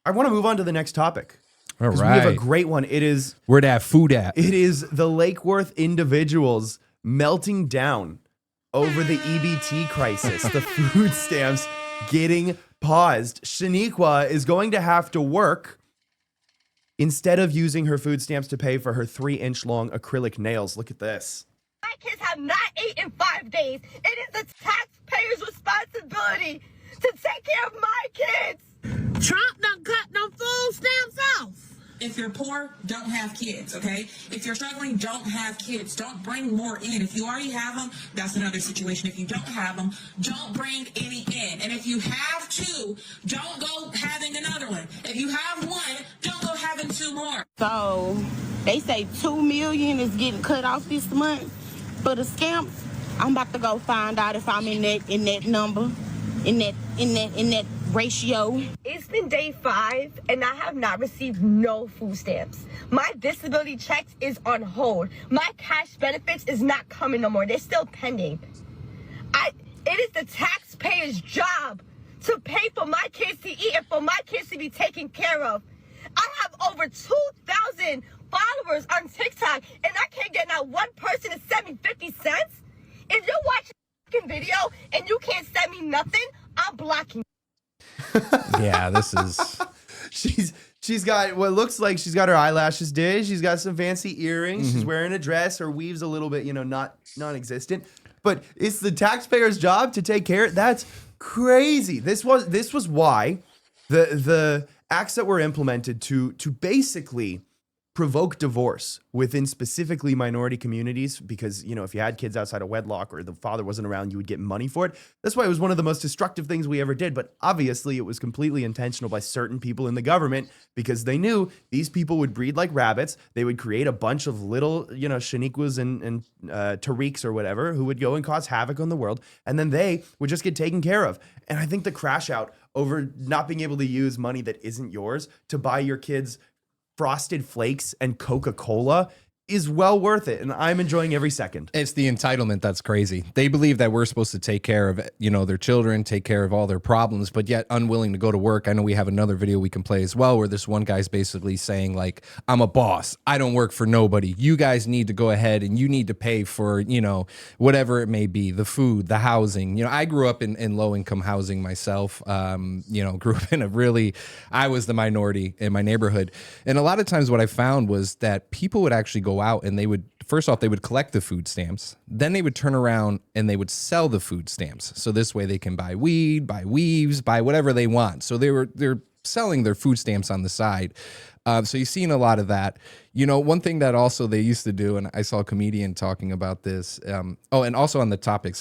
I want to move on to the next topic. All We right. have a great one. It is Where that food at? It is the Lake Worth individuals melting down over the EBT crisis, the food stamps getting paused. Shaniqua is going to have to work instead of using her food stamps to pay for her 3-inch long acrylic nails. Look at this. My kids have not eaten in 5 days. It is the taxpayer's responsibility to take care of my kids. Trump done cut them food stamps off. If you're poor, don't have kids, okay? If you're struggling, don't have kids. Don't bring more in. If you already have them, that's another situation. If you don't have them, don't bring any in. And if you have 2, don't go having another one. If you have 1, don't go having 2 more. So they say 2 million is getting cut off this month for the stamps. I'm about to go find out if I'm in that number, in that ratio. It's been day 5 and I have not received no food stamps. My disability checks is on hold. My cash benefits is not coming no more. They're still pending. It is the taxpayer's job to pay for my kids to eat and for my kids to be taken care of. I have over 2,000 followers on TikTok and I can't get not one person to send me 50 cents. If you're watching a video and you can't send me nothing, I'm blocking. Yeah, this is. She's got what looks like she's got her eyelashes did. She's got some fancy earrings. She's wearing a dress. Her weave's a little bit, not non-existent. But it's the taxpayer's job to take care of. That's crazy. This was why the acts that were implemented to basically provoke divorce within specifically minority communities, because if you had kids outside of wedlock or the father wasn't around, you would get money for it. That's why it was one of the most destructive things we ever did. But obviously it was completely intentional by certain people in the government, because they knew these people would breed like rabbits. They would create a bunch of little Shaniquas and Tariqs or whatever who would go and cause havoc on the world, and then they would just get taken care of. And I think the crash out over not being able to use money that isn't yours to buy your kids Frosted Flakes and Coca-Cola is well worth it, and I'm enjoying every second. It's the entitlement that's crazy. They believe that we're supposed to take care of, their children, take care of all their problems, but yet unwilling to go to work. I know we have another video we can play as well where this one guy's basically saying, like, I'm a boss. I don't work for nobody. You guys need to go ahead and you need to pay for, whatever it may be, the food, the housing. I grew up in low-income housing myself. Grew up in I was the minority in my neighborhood. And a lot of times what I found was that people would actually go out and they would collect the food stamps, then they would turn around and they would sell the food stamps. So this way they can buy weed, buy weaves, buy whatever they want. So they're selling their food stamps on the side. So you've seen a lot of that. One thing that also they used to do, and I saw a comedian talking about this. And also on the topic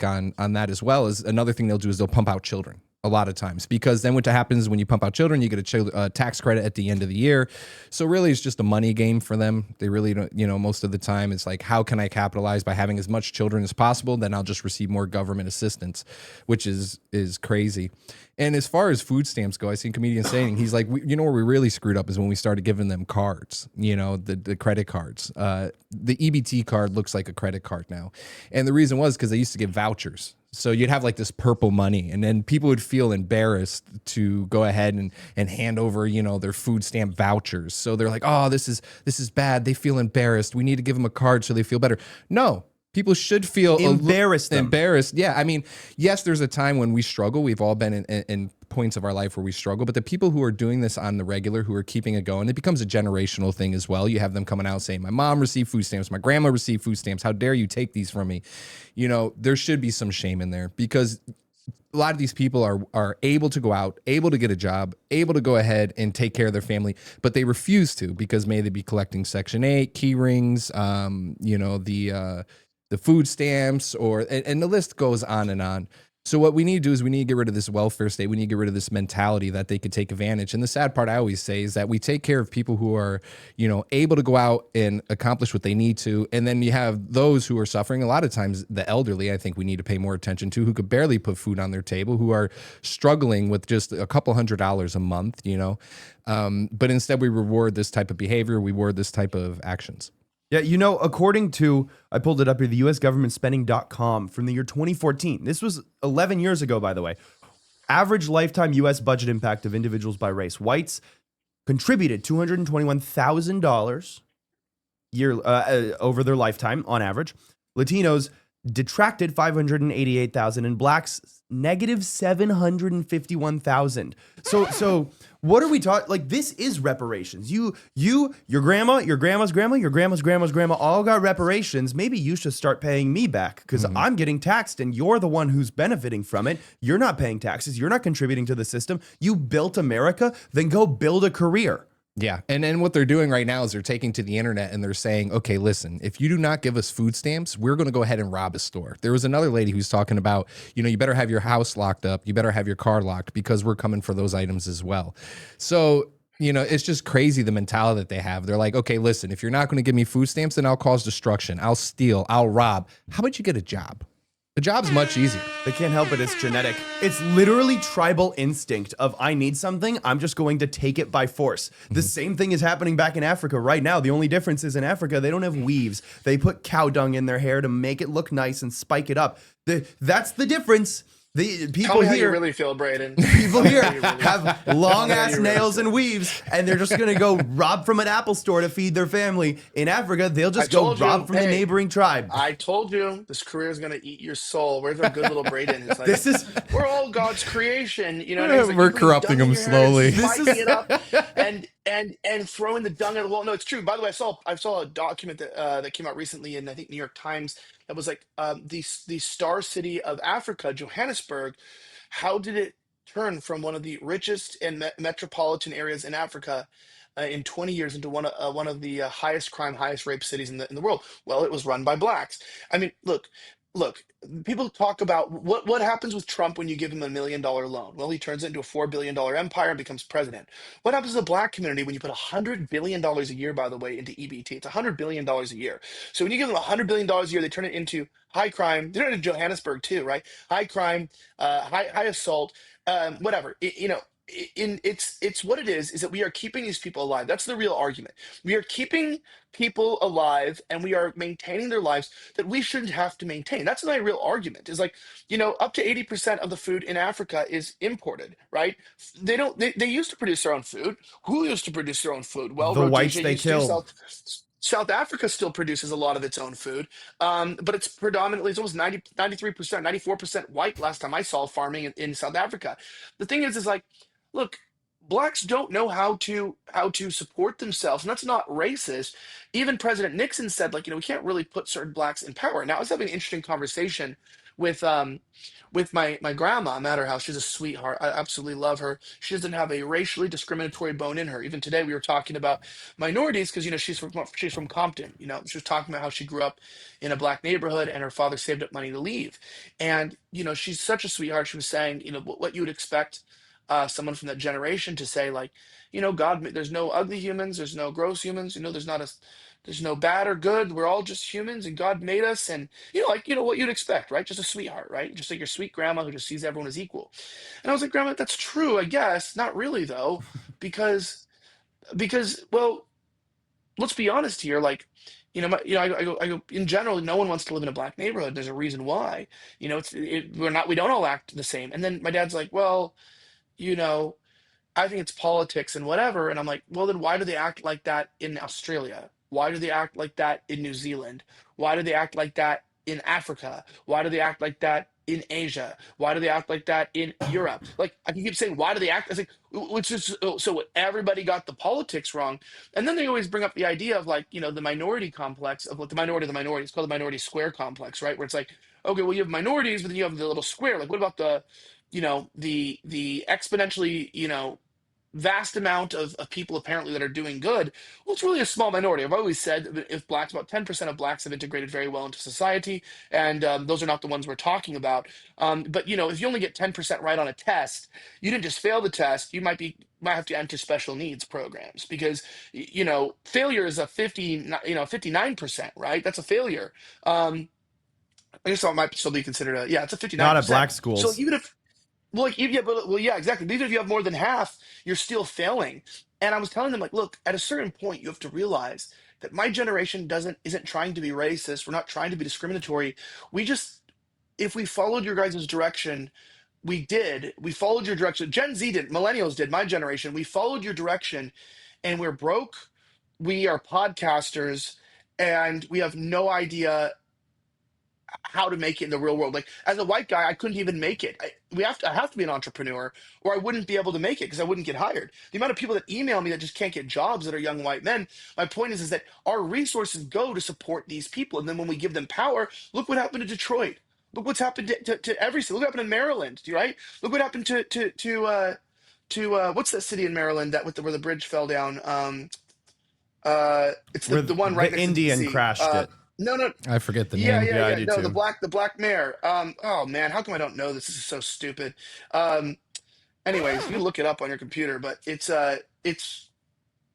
on that as well, is another thing they'll do is they'll pump out children. A lot of times, because then what happens when you pump out children, you get a tax credit at the end of the year. So really it's just a money game for them. They really don't, most of the time it's like, how can I capitalize by having as much children as possible? Then I'll just receive more government assistance, which is crazy. And as far as food stamps go, I seen comedians saying, he's like, where we really screwed up is when we started giving them cards, the credit cards. The EBT card looks like a credit card now. And the reason was because they used to give vouchers. So you'd have like this purple money, and then people would feel embarrassed to go ahead and hand over, their food stamp vouchers. So they're like, oh, this is bad. They feel embarrassed. We need to give them a card so they feel better. No. People should feel embarrassed. Yeah. I mean, yes, there's a time when we struggle. We've all been in points of our life where we struggle. But the people who are doing this on the regular, who are keeping it going, it becomes a generational thing as well. You have them coming out saying, my mom received food stamps. My grandma received food stamps. How dare you take these from me? There should be some shame in there, because a lot of these people are able to go out, able to get a job, able to go ahead and take care of their family, but they refuse to, because may they be collecting Section 8, key rings, the food stamps, and the list goes on and on. So what we need to do is we need to get rid of this welfare state. We need to get rid of this mentality that they could take advantage. And the sad part I always say is that we take care of people who are, able to go out and accomplish what they need to. And then you have those who are suffering. A lot of times the elderly, I think we need to pay more attention to, who could barely put food on their table, who are struggling with just a couple $100s a month, But instead we reward this type of behavior. We reward this type of actions. Yeah, according to, I pulled it up here, the US government spending.com from the year 2014. This was 11 years ago, by the way. Average lifetime U.S. budget impact of individuals by race. Whites contributed $221,000 over their lifetime on average. Latinos detracted $588,000, and blacks negative $751,000. So what are we talking? Like, this is reparations. Your grandma, your grandma's grandma, your grandma's grandma's grandma all got reparations. Maybe you should start paying me back because I'm getting taxed and you're the one who's benefiting from it. You're not paying taxes. You're not contributing to the system. You built America, then go build a career. Yeah. And then what they're doing right now is they're taking to the internet and they're saying, okay, listen, if you do not give us food stamps, we're going to go ahead and rob a store. There was another lady who's talking about, you better have your house locked up. You better have your car locked because we're coming for those items as well. So, it's just crazy, the mentality that they have. They're like, okay, listen, if you're not going to give me food stamps, then I'll cause destruction. I'll steal. I'll rob. How about you get a job? The job's much easier. They can't help it. It's genetic. It's literally tribal instinct of I need something. I'm just going to take it by force. The same thing is happening back in Africa right now. The only difference is in Africa, they don't have weaves. They put cow dung in their hair to make it look nice and spike it up. That's the difference. The people Tell me how here you really feel, Braden. People here have long ass nails and weaves, and they're just gonna go rob from an Apple store to feed their family. In Africa, they'll just go rob from the neighboring tribe. I told you this career is gonna eat your soul. Where's our good little Braden? It's like, we're all God's creation, like, we're corrupting them slowly. Spiking it up and throwing the dung at the wall. No, it's true. By the way, I saw a document that came out recently in, I think, New York Times. That was like the star city of Africa, Johannesburg. How did it turn from one of the richest and metropolitan areas in Africa in 20 years into one of the highest crime, highest rape cities in the world? Well, it was run by blacks. I mean, look. People talk about what happens with Trump when you give him $1 million loan. Well, he turns it into a $4 billion empire and becomes president. What happens to the black community when you put $100 billion a year, by the way, into EBT? It's $100 billion a year. So when you give them $100 billion a year, they turn it into high crime. They turn it into Johannesburg too, right? High crime, high assault, whatever. It's what it is that we are keeping these people alive. That's the real argument. We are keeping people alive and we are maintaining their lives that we shouldn't have to maintain. That's my real argument. Is like, up to 80% of the food in Africa is imported, right? They used to produce their own food. Who used to produce their own food? Well, The whites Rhodesia they used to. killed. South Africa still produces a lot of its own food, but it's almost 93%, 94% white last time I saw farming in South Africa. The thing is like, look, blacks don't know how to support themselves, and that's not racist. Even President Nixon said, like, we can't really put certain blacks in power. Now, I was having an interesting conversation with my grandma. I'm at her house. She's a sweetheart. I absolutely love her. She doesn't have a racially discriminatory bone in her. Even today, we were talking about minorities because she's from Compton. She was talking about how she grew up in a black neighborhood and her father saved up money to leave. And she's such a sweetheart. She was saying, what you would expect someone from that generation to say, like, God, there's no ugly humans, there's no gross humans, there's no bad or good. We're all just humans, and God made us, and what you'd expect, right? Just a sweetheart, right? Just like your sweet grandma who just sees everyone as equal. And I was like, Grandma, that's true, I guess. Not really though, because well, let's be honest here. Like, I go. In general, no one wants to live in a black neighborhood. There's a reason why. We don't all act the same. And then my dad's like, well, I think it's politics and whatever. And I'm like, well, then why do they act like that in Australia? Why do they act like that in New Zealand? Why do they act like that in Africa? Why do they act like that in Asia? Why do they act like that in Europe? Like, I can keep saying, why do they act? I was like, which is so everybody got the politics wrong. And then they always bring up the idea of, like, the minority complex of, like, the minority of the minority. It's called the minority square complex, right? Where it's like, okay, well, you have minorities, but then you have the little square. Like, what about the exponentially, vast amount of people apparently that are doing good? Well, it's really a small minority. I've always said that if blacks, about 10% of blacks have integrated very well into society, and those are not the ones we're talking about. But if you only get 10% right on a test, you didn't just fail the test. You might have to enter special needs programs because failure is a 59%, right? That's a failure. I guess it might still be considered it's a 59%. Not at black schools. So even if, yeah, exactly. Even if you have more than half, you're still failing. And I was telling them, like, look, at a certain point, you have to realize that my generation isn't trying to be racist. We're not trying to be discriminatory. If we followed your guys' direction, we followed your direction. Gen Z did, millennials did, my generation. We followed your direction, and we're broke. We are podcasters, and we have no idea how to make it in the real world. Like as a white guy, I couldn't even make it. I have to be an entrepreneur, or I wouldn't be able to make it because I wouldn't get hired. The amount of people that email me that just can't get jobs that are young white men. My point is that our resources go to support these people, and then when we give them power, look what happened to Detroit. Look what's happened to every city. Look what happened in Maryland, right? Look what happened to what's that city in Maryland that where the bridge fell down? It's the one right the next Indian to DC. crashed it. No. I forget the Yeah, name. yeah, Yeah, I yeah. do No, too. the black mayor. Oh man, how come I don't know this? This is so stupid. Anyways, you can look it up on your computer, but it's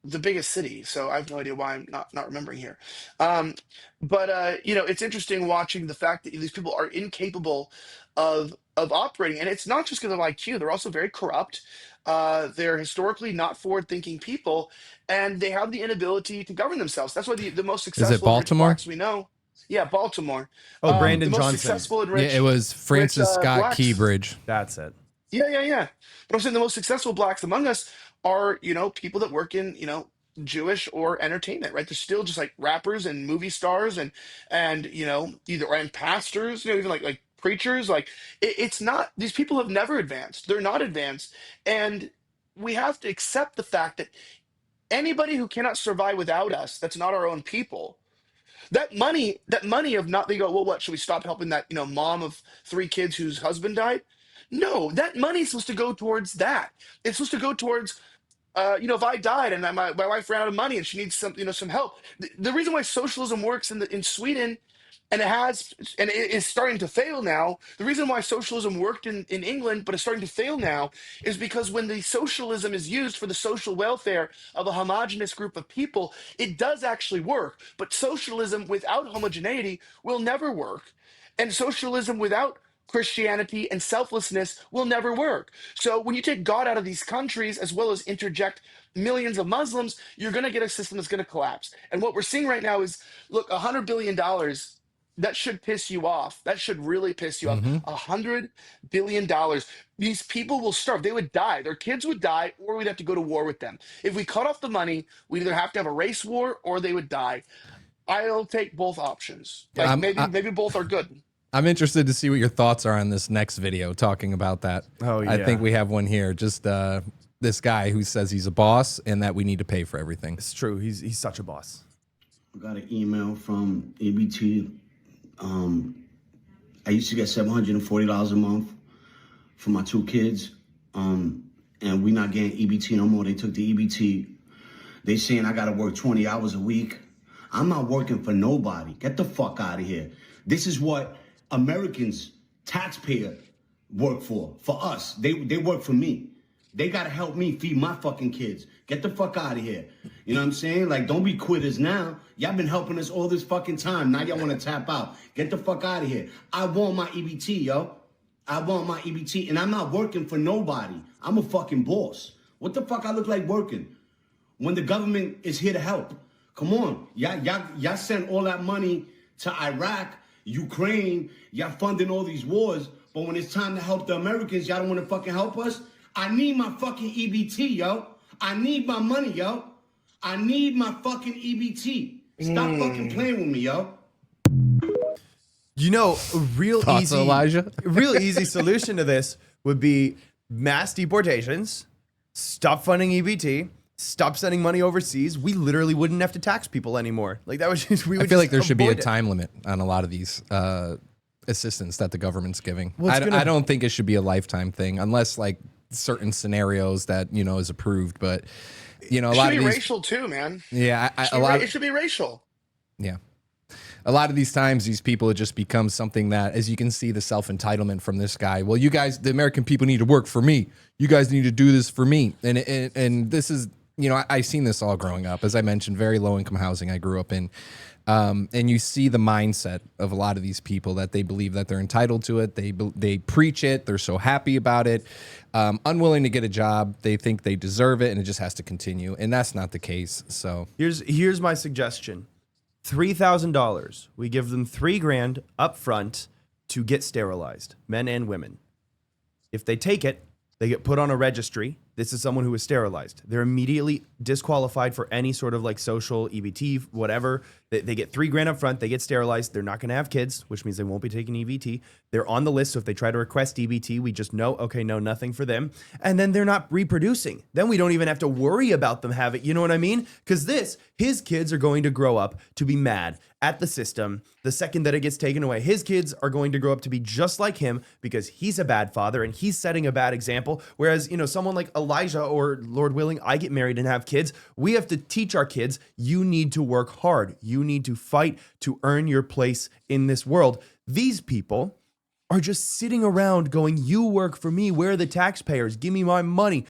the biggest city, so I have no idea why I'm not remembering here. But it's interesting watching the fact that these people are incapable of operating, and it's not just because of IQ. They're also very corrupt. They're historically not forward-thinking people, and they have the inability to govern themselves. That's why the most Is it successful rich Baltimore? blacks we know. Yeah, Baltimore. Oh, The Brandon most Johnson. successful and Yeah, rich. it was Francis Scott blacks. Keybridge. That's it. Yeah. But I'm saying the most successful blacks among us are, people that work in, Jewish or entertainment, right? They're still just like rappers and movie stars and and pastors, even like preachers. Like it's not, these people have never advanced. They're not advanced. And we have to accept the fact that anybody who cannot survive without us, that's not our own people. That money of not, they go, well, what, should we stop helping that, mom of 3 kids whose husband died? No, that money is supposed to go towards that. It's supposed to go towards, if I died and my wife ran out of money and she needs some help. The reason why socialism works in Sweden and it is starting to fail now. The reason why socialism worked in England, but it's starting to fail now, is because when the socialism is used for the social welfare of a homogenous group of people, it does actually work. But socialism without homogeneity will never work. And socialism without Christianity and selflessness will never work. So when you take God out of these countries, as well as interject millions of Muslims, you're going to get a system that's going to collapse. And what we're seeing right now is, look, $100 billion, that should piss you off. That should really piss you off. $100 billion. These people will starve. They would die. Their kids would die, or we'd have to go to war with them. If we cut off the money, we'd either have to have a race war or they would die. I'll take both options. Like maybe both are good. I'm interested to see what your thoughts are on this next video talking about that. Oh, I yeah. think we have one here. Just this guy who says he's a boss and that we need to pay for everything. It's true. He's such a boss. I got an email from EBT. I used to get $740 a month for my 2 kids. And we not getting EBT no more. They took the EBT. They saying I gotta work 20 hours a week. I'm not working for nobody. Get the fuck out of here. This is what Americans, taxpayer, work for us. They work for me. They gotta help me feed my fucking kids. Get the fuck out of here. You know what I'm saying? Like, don't be quitters now. Y'all been helping us all this fucking time. Now y'all wanna tap out. Get the fuck out of here. I want my EBT, yo. I want my EBT, and I'm not working for nobody. I'm a fucking boss. What the fuck I look like working when the government is here to help? Come on. Y'all send all that money to Iraq, Ukraine, y'all funding all these wars, but when it's time to help the Americans, y'all don't want to fucking help us? I need my fucking EBT, yo. I need my money, yo. I need my fucking EBT. Stop fucking playing with me, yo. A real Thoughts, easy, Elijah? real easy solution to this would be mass deportations, stop funding EBT, stop sending money overseas. We literally wouldn't have to tax people anymore. Like that was just, we would I feel just like there should be a avoid it. time limit on a lot of these assistance that the government's giving. Well, it's I don't think it should be a lifetime thing unless like certain scenarios that, is approved. But, a It lot should of be these, racial too, man. yeah, It should be racial. Yeah. A lot of these times, these people, it just becomes something that, as you can see, the self-entitlement from this guy. Well, you guys, the American people need to work for me. You guys need to do this for me. And this is, I've seen this all growing up. As I mentioned, very low-income housing I grew up in. And you see the mindset of a lot of these people that they believe that they're entitled to it. They preach it. They're so happy about it. Unwilling to get a job. They think they deserve it, and it just has to continue. And that's not the case. So Here's my suggestion. $3,000. We give them $3,000 up front to get sterilized, men and women. If they take it, they get put on a registry. This is someone who is sterilized. They're immediately disqualified for any sort of like social EBT, whatever. They get $3,000 up front. They get sterilized. They're not going to have kids, which means they won't be taking EBT. They're on the list. So if they try to request EBT, we just know, okay, no, nothing for them. And then they're not reproducing. Then we don't even have to worry about them having, you know what I mean? Because his kids are going to grow up to be mad at the system the second that it gets taken away. His kids are going to grow up to be just like him because he's a bad father and he's setting a bad example. Whereas, someone like Elijah or Lord willing, I get married and have kids. We have to teach our kids, you need to work hard. You need to fight to earn your place in this world. These people are just sitting around going, you work for me. Where are the taxpayers? Give me my money.